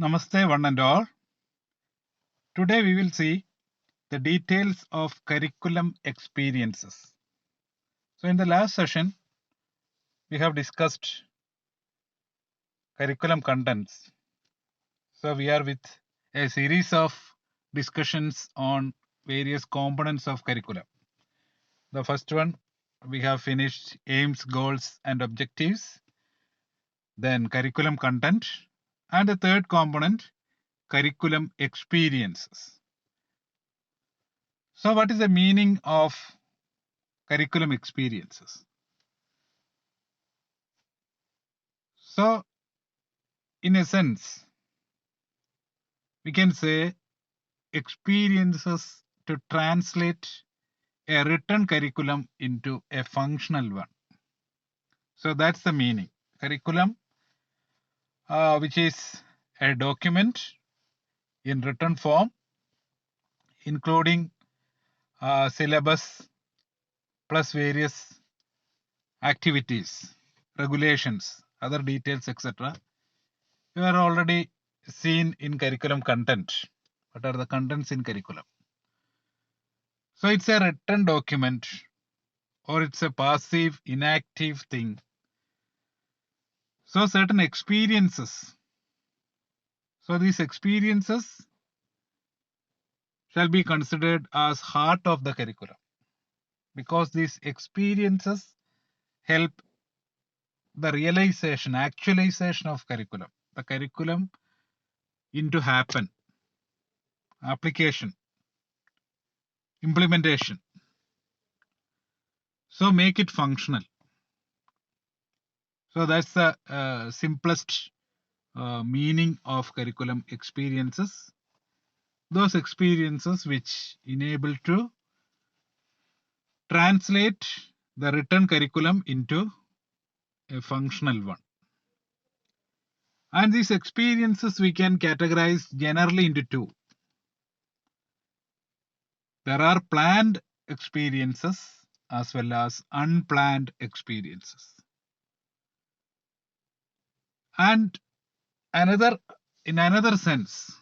Namaste, one and all. Today we will see the details of curriculum experiences. So, in the last session, we have discussed curriculum contents. So, we are with a series of discussions on various components of curriculum. The first one, we have finished aims, goals, and objectives, then curriculum content, and the third component, curriculum experiences. So, what is the meaning of curriculum experiences? So, in a sense, we can say experiences to translate a written curriculum into a functional one. So, that's the meaning. Curriculum, which is a document in written form, including syllabus plus various activities, regulations, other details, etc. You are already seen in curriculum content. What are the contents in curriculum? So it's a written document or it's a passive, inactive thing. So certain experiences. So these experiences shall be considered as heart of the curriculum because these experiences help the realization, actualization of curriculum, the curriculum into happen, application, implementation. So make it functional. So that's the simplest meaning of curriculum experiences. Those experiences which enable to translate the written curriculum into a functional one. And these experiences we can categorize generally into two. There are planned experiences as well as unplanned experiences. And in another sense,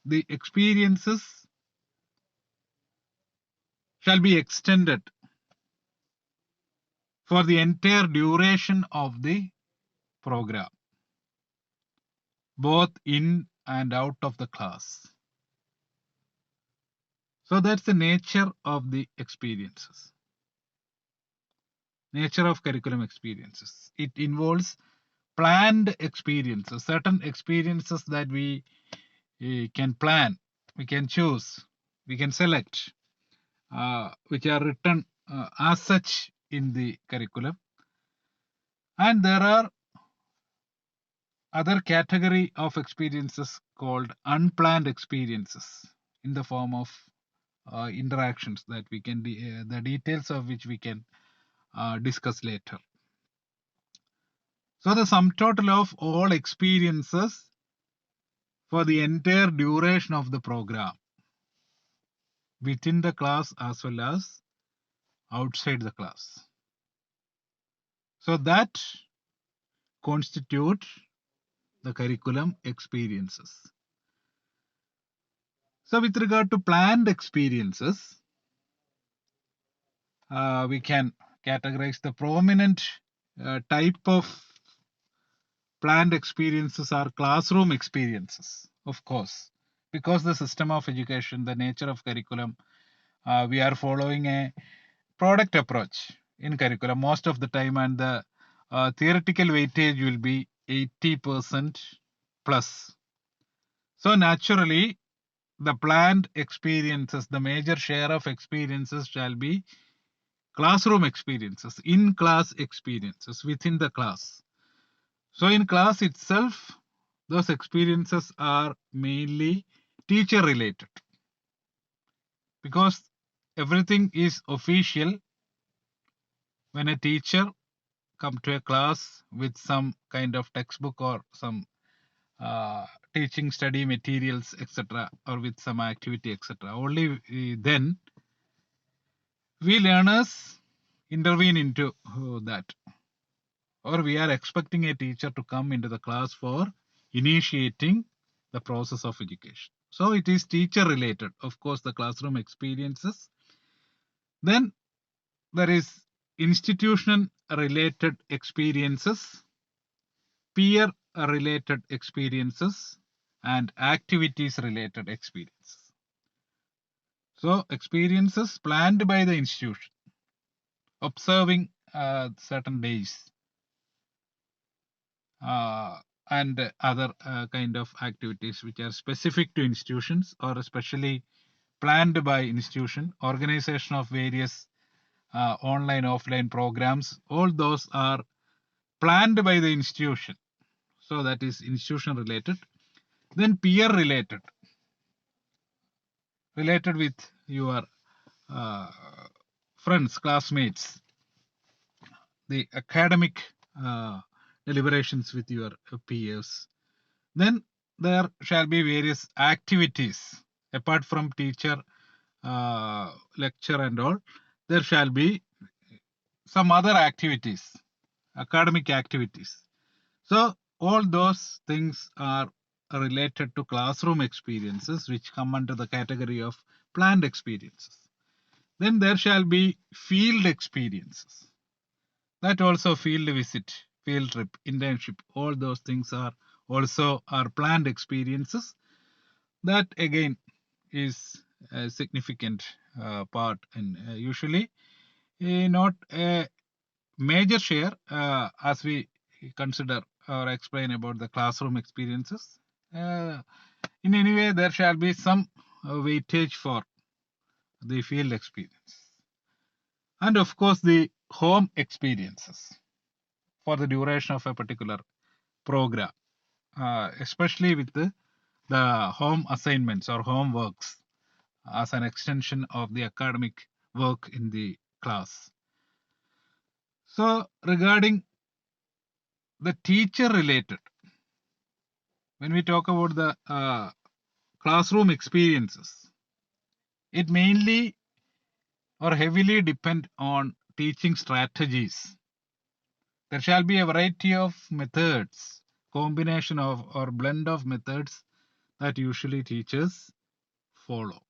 the experiences shall be extended for the entire duration of the program, both in and out of the class. So that's the nature of the experiences. Nature of curriculum experiences. It involves planned experiences, certain experiences that we can plan, we can choose, we can select, which are written as such in the curriculum. And there are other category of experiences called unplanned experiences in the form of interactions that we can the details of which we can discuss later. So the sum total of all experiences for the entire duration of the program within the class as well as outside the class. So that constitute the curriculum experiences. So with regard to planned experiences, we can categorize the prominent type of planned experiences are classroom experiences, of course, because the system of education, the nature of curriculum, we are following a product approach in curriculum most of the time, and the theoretical weightage will be 80% plus. So naturally, the planned experiences, the major share of experiences shall be classroom experiences, in class experiences within the class. So in class itself, those experiences are mainly teacher related because everything is official when a teacher come to a class with some kind of textbook or some teaching study materials, etc., or with some activity, etc. Only then we learners intervene into that, or we are expecting a teacher to come into the class for initiating the process of education. So it is teacher related, of course, the classroom experiences. Then there is institution related experiences, peer related experiences, and activities related experiences. So experiences planned by the institution, observing certain days, uh, and other kind of activities which are specific to institutions or especially planned by institution, organization of various online offline programs, all those are planned by the institution. So that is institution related. Then peer related, related with your uh, friends, classmates, the academic uh, deliberations with your peers. Then there shall be various activities apart from teacher lecture and all. There shall be some other activities, academic activities. So all those things are related to classroom experiences which come under the category of planned experiences. Then there shall be field experiences. That also field visit, field trip, internship, all those things are also are planned experiences. That again is a significant part and usually not a major share as we consider or explain about the classroom experiences. Uh, in any way, there shall be some weightage for the field experience. And of course, the home experiences for the duration of a particular program, especially with the home assignments or homeworks as an extension of the academic work in the class. So regarding the teacher related, when we talk about the classroom experiences, it mainly or heavily depend on teaching strategies. There shall be a variety of methods, combination of or blend of methods that usually teachers follow.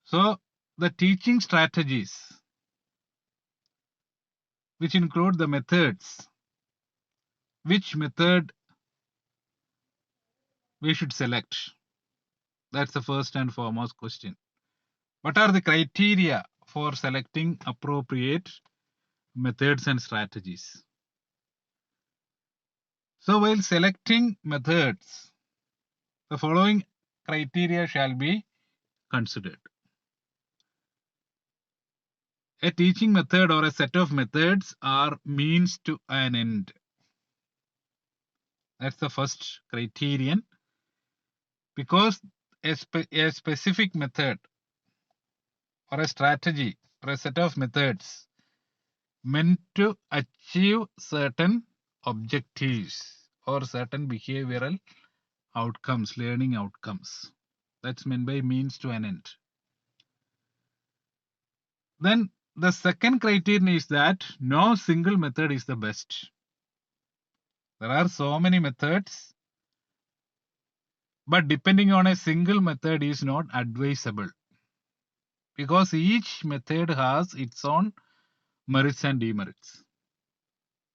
So the teaching strategies, which include the methods, which method we should select? That's the first and foremost question. What are the criteria for selecting appropriate methods and strategies? So while selecting methods, the following criteria shall be considered. A teaching method or a set of methods are means to an end. That's the first criterion, because a specific method or a strategy or a set of methods meant to achieve certain objectives or certain behavioral outcomes, learning outcomes. That's meant by means to an end. Then the second criterion is that no single method is the best. There are so many methods, but depending on a single method is not advisable, because each method has its own merits and demerits.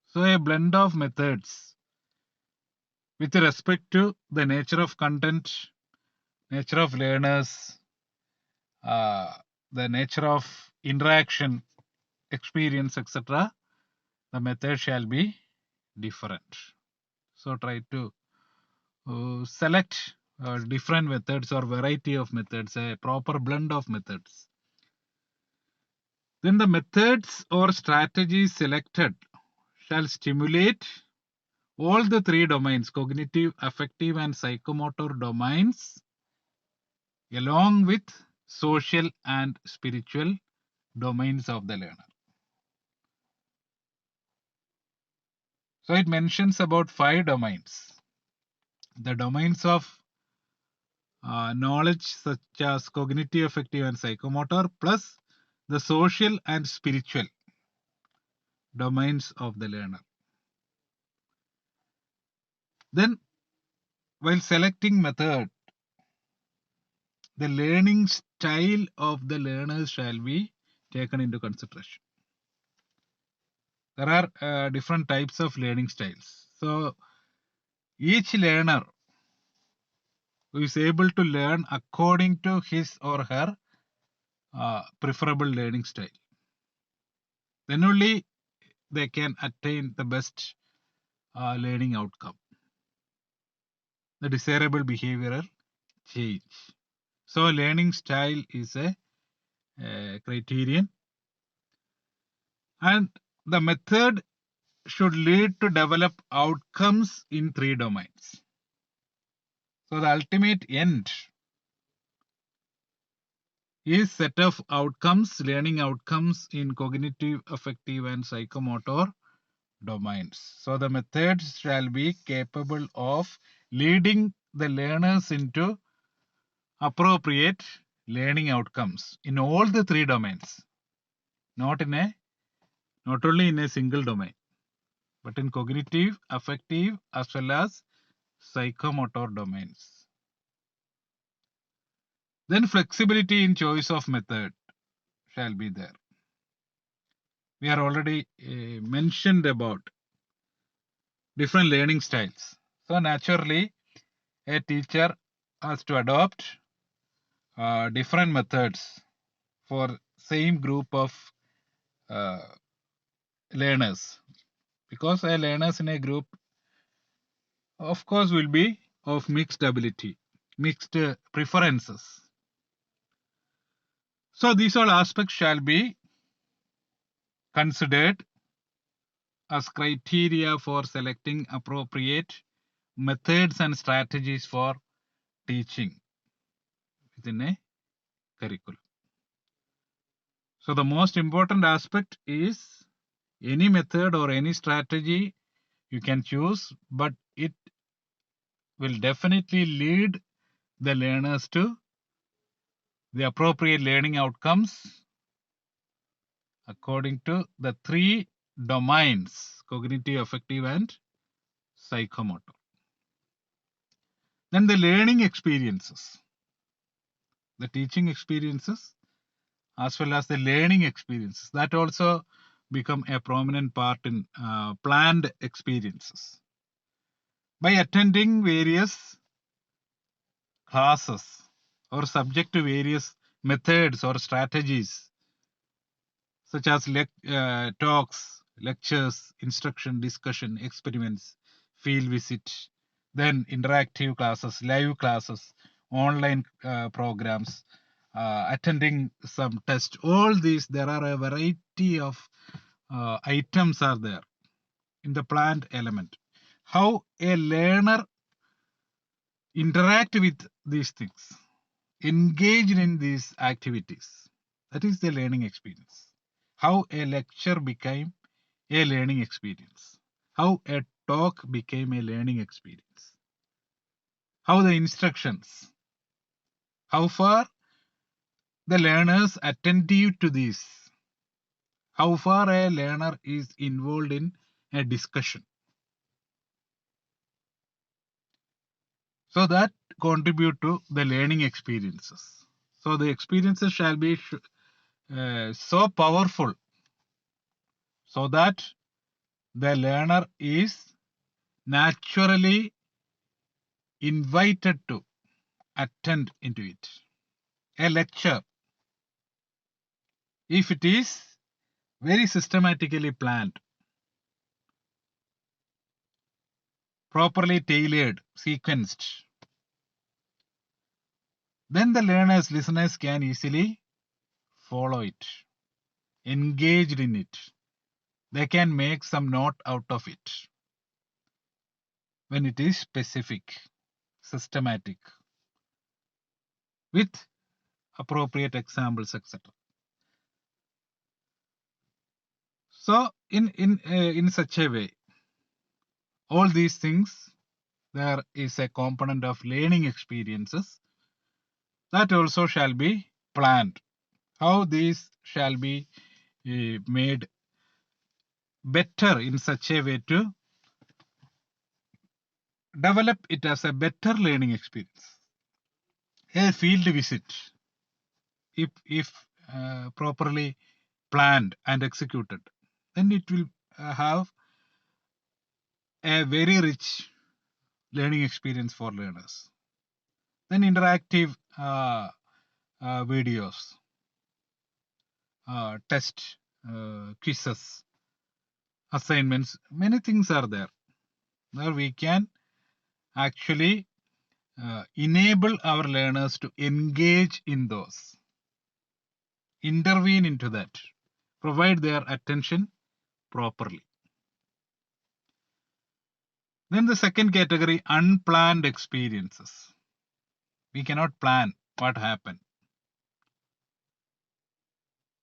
So a blend of methods with respect to the nature of content, nature of learners, uh, the nature of interaction, experience, etc., the method shall be different. So try to select different methods or variety of methods, a proper blend of methods. Then the methods or strategies selected shall stimulate all the three domains, cognitive, affective, and psychomotor domains, along with social and spiritual domains of the learner. So it mentions about 5 domains. The domains of knowledge such as cognitive, affective, and psychomotor, plus the social and spiritual domains of the learner. Then while selecting method, the learning style of the learners shall be taken into consideration. There are different types of learning styles. So each learner who is able to learn according to his or her preferable learning style, then only they can attain the best learning outcome, the desirable behavioral change. So learning style is a criterion, and the method should lead to develop outcomes in 3 domains. So the ultimate end is set of outcomes, learning outcomes in cognitive, affective, and psychomotor domains. So the methods shall be capable of leading the learners into appropriate learning outcomes in all the 3 domains, not only in a single domain, but in cognitive, affective, as well as psychomotor domains. Then flexibility in choice of method shall be there. We are already mentioned about different learning styles. So naturally, a teacher has to adopt different methods for same group of uh, learners, because a learners in a group, of course, will be of mixed ability, mixed preferences. So these all aspects shall be considered as criteria for selecting appropriate methods and strategies for teaching within a curriculum. So the most important aspect is any method or any strategy you can choose, but it will definitely lead the learners to the appropriate learning outcomes according to the 3 domains: cognitive, affective, and psychomotor. Then the learning experiences, the teaching experiences, as well as the learning experiences, that also become a prominent part in planned experiences. By attending various classes or subject to various methods or strategies, such as talks, lectures, instruction, discussion, experiments, field visit, then interactive classes, live classes, online programs, attending some test. All these, there are a variety of items are there in the planned element. How a learner interact with these things, engaged in these activities, that is the learning experience. How a lecture became a learning experience, how a talk became a learning experience, how the instructions, how far the learners attentive to this, how far a learner is involved in a discussion. So that contribute to the learning experiences. So the experiences shall be so powerful so that the learner is naturally invited to attend into it. A lecture, if it is very systematically planned, properly tailored, sequenced, then the learners, listeners can easily follow it, engaged in it. They can make some note out of it when it is specific, systematic, with appropriate examples, etc. So in such a way, all these things, there is a component of learning experiences that also shall be planned. How these shall be made better in such a way to develop it as a better learning experience. A field visit, if properly planned and executed, then it will have a very rich learning experience for learners. Then interactive videos, test, quizzes, assignments, many things are there. Now we can actually enable our learners to engage in those, intervene into that, provide their attention properly. Then the second category, unplanned experiences. We cannot plan what happened.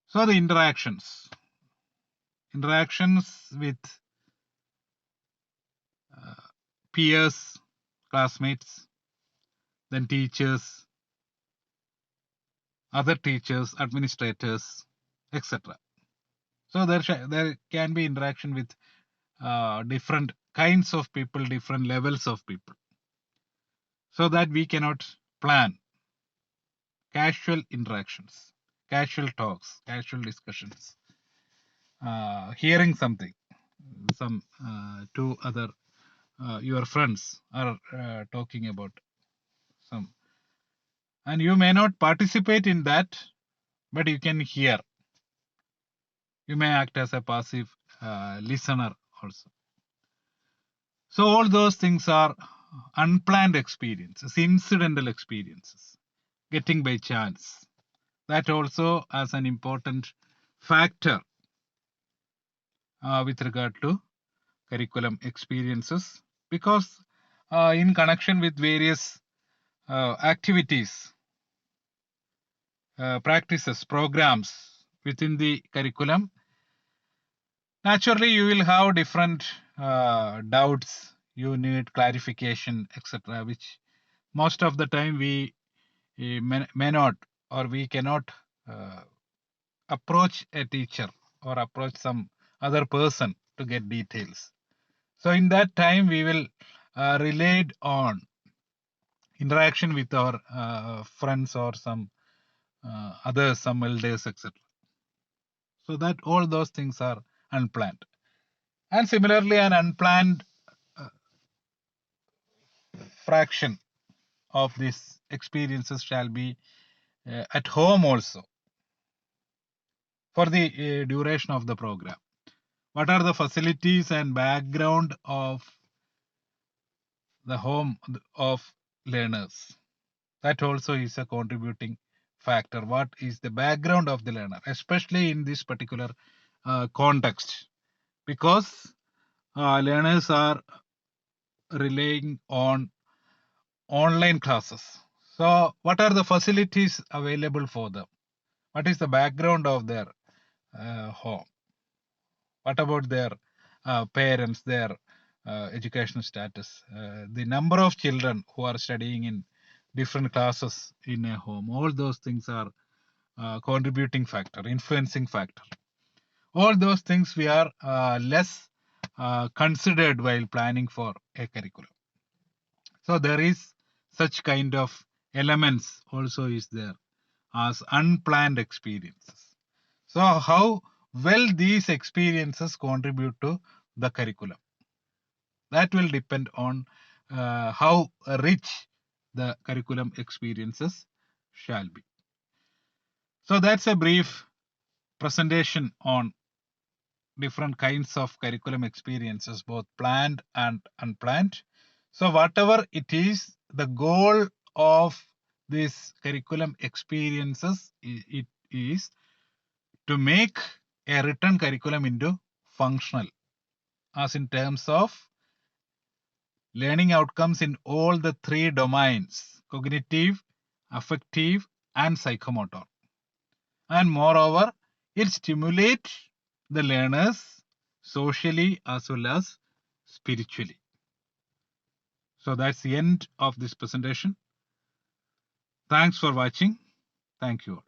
So the interactions with peers, classmates, then teachers, other teachers, administrators, etc. So there can be interaction with different kinds of people, different levels of people, so that we cannot plan casual interactions, casual talks, casual discussions, hearing something, some two other your friends are talking about some, and you may not participate in that, but you can hear. You may act as a passive listener also. So all those things are unplanned experiences, incidental experiences, getting by chance. That also as an important factor with regard to curriculum experiences, because in connection with various activities, practices, programs within the curriculum, naturally you will have different doubts, you need clarification, etc., which most of the time we may not, or we cannot approach a teacher or approach some other person to get details. So in that time we will rely on interaction with our friends or some others, some elders, etc. So that all those things are unplanned. And similarly, an unplanned fraction of these experiences shall be at home also for the duration of the program. What are the facilities and background of the home of learners? That also is a contributing factor. What is the background of the learner, especially in this particular context? Because learners are relying on online classes. So what are the facilities available for them? What is the background of their home? What about their parents, their educational status, the number of children who are studying in different classes in a home? All those things are contributing factor, influencing factor. All those things we are less considered while planning for a curriculum. So there is such kind of elements also is there as unplanned experiences. So how well these experiences contribute to the curriculum, that will depend on how rich the curriculum experiences shall be. So that's a brief presentation on different kinds of curriculum experiences, both planned and unplanned. So whatever it is, the goal of these curriculum experiences, it is to make a written curriculum into functional, as in terms of learning outcomes in all the three domains: cognitive, affective, and psychomotor. And moreover, it stimulates the learners socially as well as spiritually. So that's the end of this presentation. Thanks for watching. Thank you all.